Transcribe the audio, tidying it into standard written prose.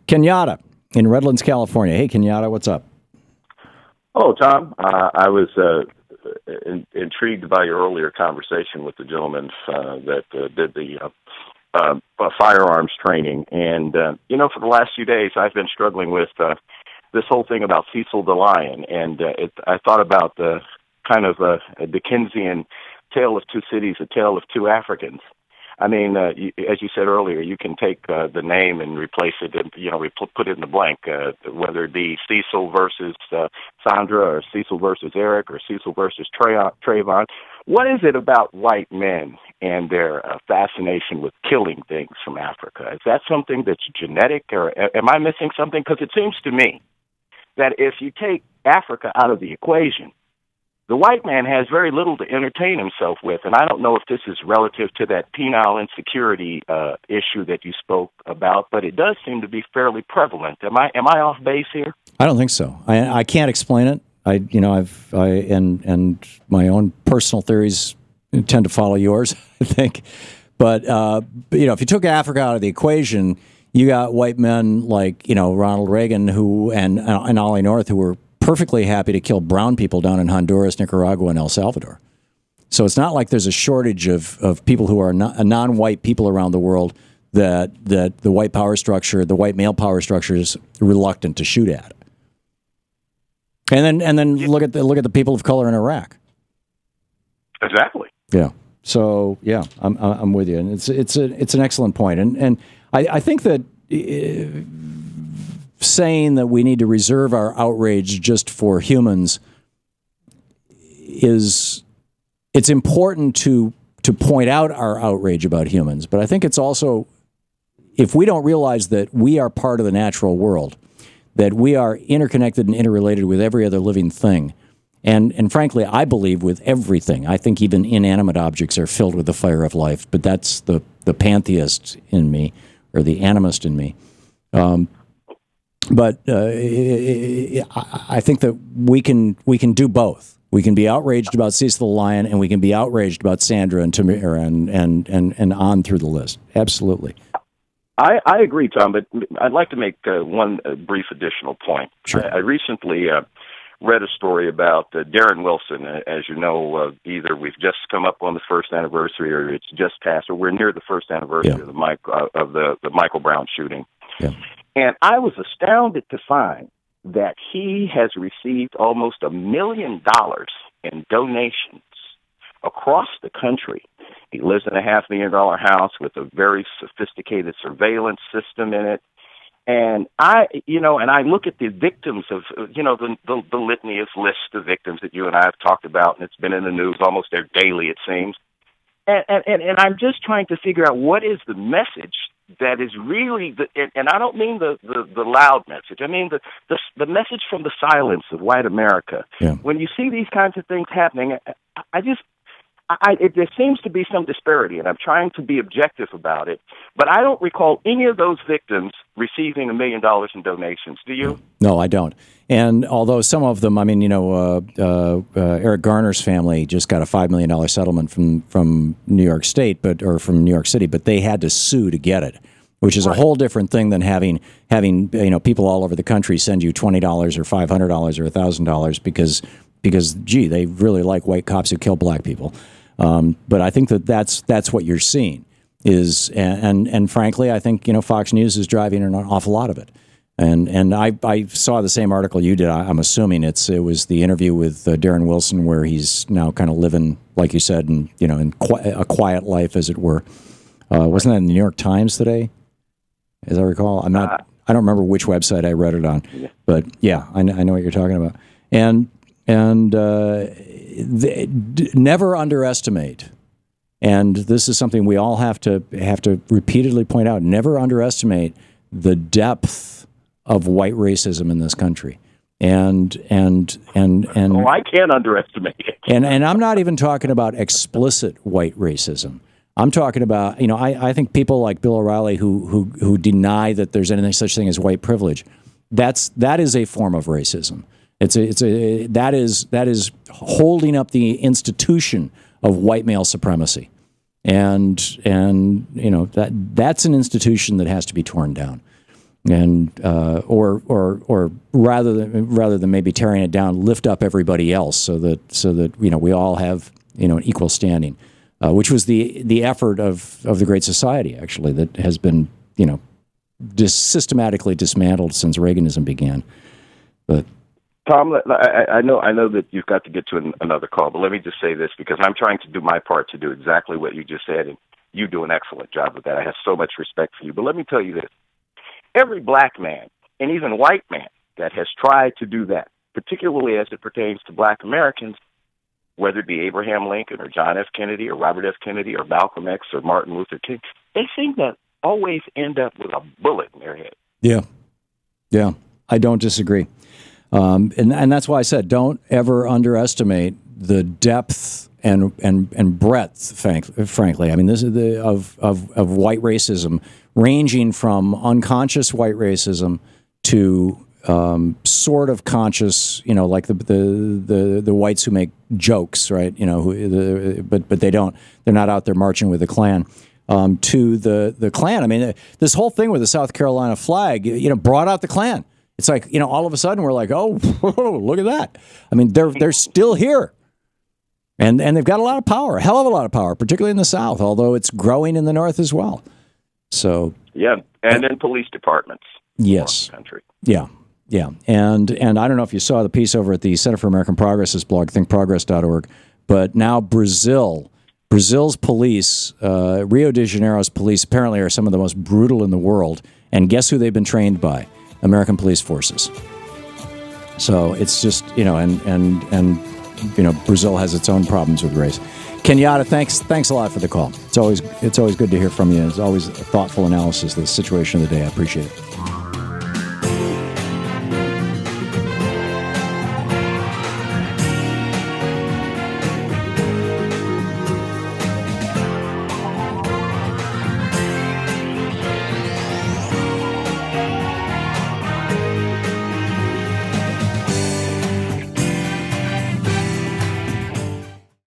Kenyatta in Redlands, California. Hey, Kenyatta, what's up? Oh, Tom, I was intrigued by your earlier conversation with the gentleman that did the firearms training. And, for the last few days, I've been struggling with this whole thing about Cecil the Lion. And I thought about the kind of a Dickensian tale of two cities, a tale of two Africans. I mean, as you said earlier, you can take the name and replace it, and put it in the blank, whether it be Cecil versus Sandra, or Cecil versus Eric, or Cecil versus Trayvon. What is it about white men and their fascination with killing things from Africa? Is that something that's genetic, or am I missing something? Because it seems to me that if you take Africa out of the equation, the white man has very little to entertain himself with, and I don't know if this is relative to that penile insecurity issue that you spoke about, but it does seem to be fairly prevalent. Am I off base here? I don't think so. I can't explain it. And my own personal theories tend to follow yours, I think. But if you took Africa out of the equation, you got white men like Ronald Reagan and Ollie North who were perfectly happy to kill brown people down in Honduras, Nicaragua, and El Salvador. So it's not like there's a shortage of people who are non-white people around the world that the white power structure, the white male power structure, is reluctant to shoot at. And then look at the people of color in Iraq. Exactly. Yeah. So yeah, I'm with you, and it's an excellent point, and I think that. Saying that we need to reserve our outrage just for humans it's important to point out our outrage about humans, but I think it's also, if we don't realize that we are part of the natural world, that we are interconnected and interrelated with every other living thing, and frankly, I believe with everything. I think even inanimate objects are filled with the fire of life, but that's the pantheist in me, or the animist in me. But I think that we can do both. We can be outraged about Cecil the Lion, and we can be outraged about Sandra and Tamir and on through the list. Absolutely. I agree, Tom, but I'd like to make one brief additional point. Sure. I recently read a story about Darren Wilson. As you know, either we've just come up on the first anniversary, or it's just passed, or we're near the first anniversary of the Michael Brown shooting. Yeah. And I was astounded to find that he has received almost $1 million in donations across the country. He lives in a $500,000 house with a very sophisticated surveillance system in it. And I look at the victims of, the litany list of victims that you and I have talked about, and it's been in the news almost daily, it seems. And I'm just trying to figure out what is the message that is really, and I don't mean the loud message. I mean the message from the silence of white America. Yeah. When you see these kinds of things happening, there seems to be some disparity, and I'm trying to be objective about it. But I don't recall any of those victims receiving $1 million in donations. Do you? No, I don't. And although some of them, Eric Garner's family just got a $5 million settlement from New York State, or from New York City, but they had to sue to get it, which is a whole different thing than having people all over the country send you $20 or $500 or $1,000 because they really like white cops who kill black people. But I think that's what you're seeing is, and frankly, I think Fox News is driving an awful lot of it. And I saw the same article you did. I'm assuming it was the interview with Darren Wilson, where he's now kind of living, like you said, in a quiet life, as it were. Wasn't that in the New York Times today, as I recall? I don't remember which website I read it on, but yeah, I know what you're talking about. And never underestimate. And this is something we all have to repeatedly point out. Never underestimate the depth of white racism in this country. And I can't underestimate it. And I'm not even talking about explicit white racism. I'm talking about, I think people like Bill O'Reilly who deny that there's any such thing as white privilege. That is a form of racism. That is holding up the institution of white male supremacy, and that's an institution that has to be torn down. and or rather than maybe tearing it down, lift up everybody else so that we all have an equal standing, which was the effort of the Great Society, actually, that has been systematically dismantled since Reaganism began. But Tom, I know that you've got to get to another call, but let me just say this, because I'm trying to do my part to do exactly what you just said, and you do an excellent job of that. I have so much respect for you. But let me tell you this. Every black man, and even white man, that has tried to do that, particularly as it pertains to black Americans, whether it be Abraham Lincoln or John F. Kennedy or Robert F. Kennedy or Malcolm X or Martin Luther King, they seem to always end up with a bullet in their head. Yeah, I don't disagree. And that's why I said don't ever underestimate the depth and breadth, frankly. I mean, this is of white racism, ranging from unconscious white racism to sort of conscious, like the whites who make jokes, right? But they don't. They're not out there marching with the Klan. To the Klan. I mean, this whole thing with the South Carolina flag, brought out the Klan. It's like, all of a sudden we're like, oh, look at that. I mean, they're still here. And they've got a lot of power, a hell of a lot of power, particularly in the South, although it's growing in the North as well. So yeah, and in police departments. Yes. Across the country. Yeah. And I don't know if you saw the piece over at the Center for American Progress's blog, thinkprogress.org, but now Brazil's police, Rio de Janeiro's police, apparently are some of the most brutal in the world. And guess who they've been trained by? American police forces. So it's just, and Brazil has its own problems with race. Kenyatta, thanks a lot for the call. It's always good to hear from you. It's always a thoughtful analysis of the situation of the day. I appreciate it.